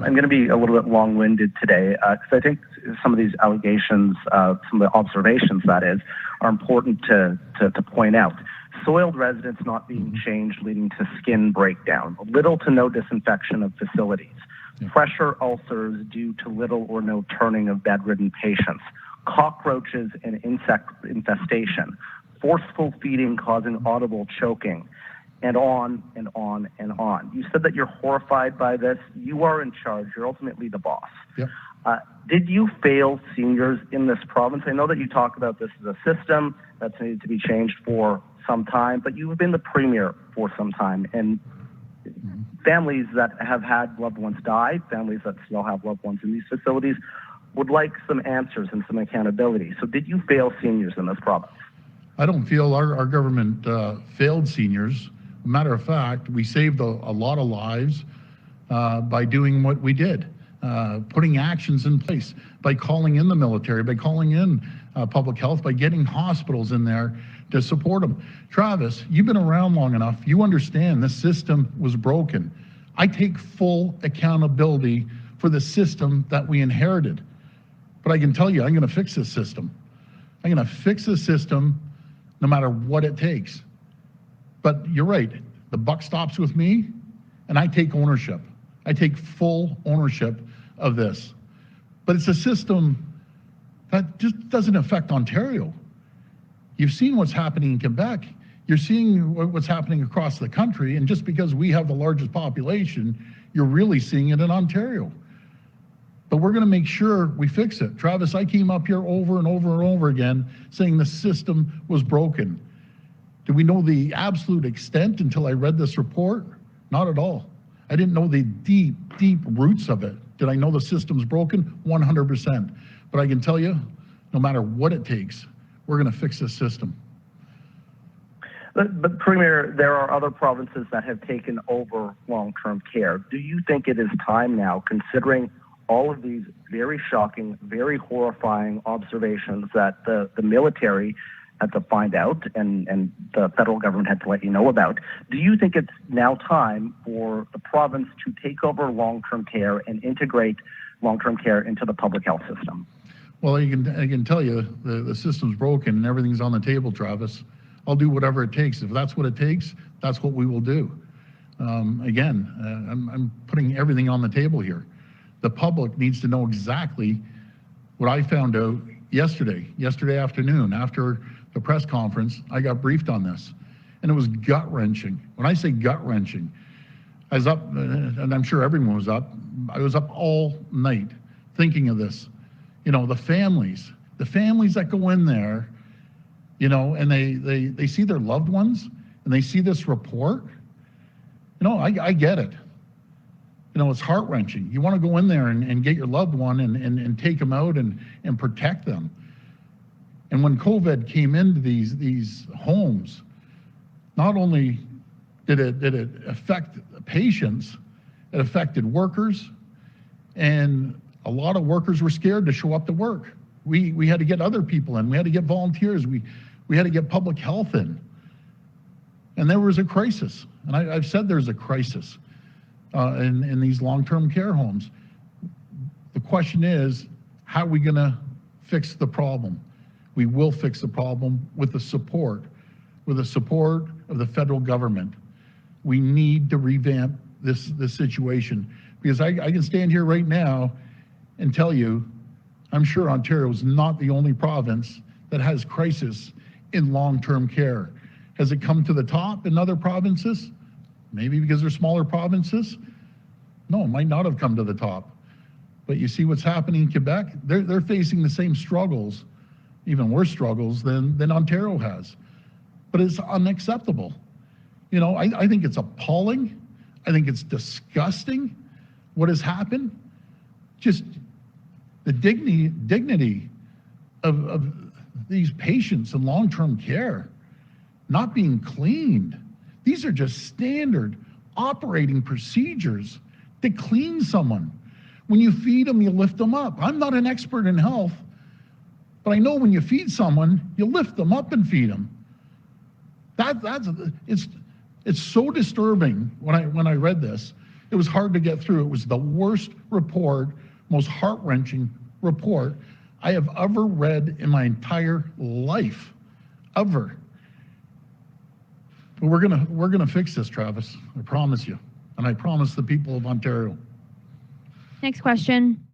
I'm going to be a little bit long-winded today because I think some of these allegations, some of the observations, that is, are important to point out. Soiled residents not being changed, leading to skin breakdown. Little to no disinfection of facilities. Pressure ulcers due to little or no turning of bedridden patients. Cockroaches and insect infestation. Forceful feeding causing audible choking. And on and on and on. You said that you're horrified by this. You are in charge. You're ultimately the boss. Yep. Did you fail seniors in this province? I know that you talk about this as a system that's needed to be changed for some time, but you've been the premier for some time. And families that have had loved ones die, families that still have loved ones in these facilities, would like some answers and some accountability. So did you fail seniors in this province? I don't feel our government failed seniors. Matter of fact, we saved a lot of lives by doing what we did, putting actions in place, by calling in the military, by calling in public health, by getting hospitals in there to support them. Travis, you've been around long enough. You understand the system was broken. I take full accountability for the system that we inherited. But I can tell you, I'm going to fix this system. I'm going to fix the system no matter what it takes. But you're right, the buck stops with me, and I take ownership. I take full ownership of this. But it's a system that just doesn't affect Ontario. You've seen what's happening in Quebec. You're seeing what's happening across the country, and just because we have the largest population, you're really seeing it in Ontario. But we're going to make sure we fix it. Travis, I came up here over and over and over again saying the system was broken. Do we know the absolute extent until I read this report? Not at all. I didn't know the deep, deep roots of it. Did I know the system's broken? 100%. But I can tell you, no matter what it takes, we're going to fix this system. But Premier, there are other provinces that have taken over long-term care. Do you think it is time now, considering all of these very shocking, very horrifying observations that the military had to find out and the federal government had to let you know about, do you think it's now time for the province to take over long-term care and integrate long-term care into the public health system? Well, I can tell you the system's broken and everything's on the table, Travis. I'll do whatever it takes. If that's what it takes, that's what we will do. I'm putting everything on the table here. The public needs to know exactly what I found out yesterday afternoon. After the press conference, I got briefed on this, and it was gut-wrenching. When I say gut-wrenching, I was up, and I'm sure everyone was up, I was up all night thinking of this. You know, the families that go in there, you know, and they see their loved ones, and they see this report. You know, I get it. You know, it's heart-wrenching. You want to go in there and get your loved one and take them out and protect them. And when COVID came into these homes, not only did it affect patients, it affected workers, and a lot of workers were scared to show up to work. We had to get other people in. We had to get volunteers. We had to get public health in. And there was a crisis. And I've said there's a crisis in these long-term care homes. The question is, how are we going to fix the problem? We will fix the problem with the support of the federal government. We need to revamp this situation, because I can stand here right now and tell you, I'm sure Ontario is not the only province that has crisis in long-term care. Has it come to the top in other provinces? Maybe because they're smaller provinces? No, it might not have come to the top. But you see what's happening in Quebec? They're facing the same struggles, even worse struggles than Ontario has. But it's unacceptable. You know, I think it's appalling. I think it's disgusting what has happened. Just the dignity of these patients in long-term care not being cleaned. These are just standard operating procedures to clean someone. When you feed them, you lift them up. I'm not an expert in health, but I know when you feed someone, you lift them up and feed them. It's so disturbing when I read this. It was hard to get through. It was the worst report, most heart-wrenching report I have ever read in my entire life, ever. But we're gonna fix this, Travis. I promise you, and I promise the people of Ontario. Next question.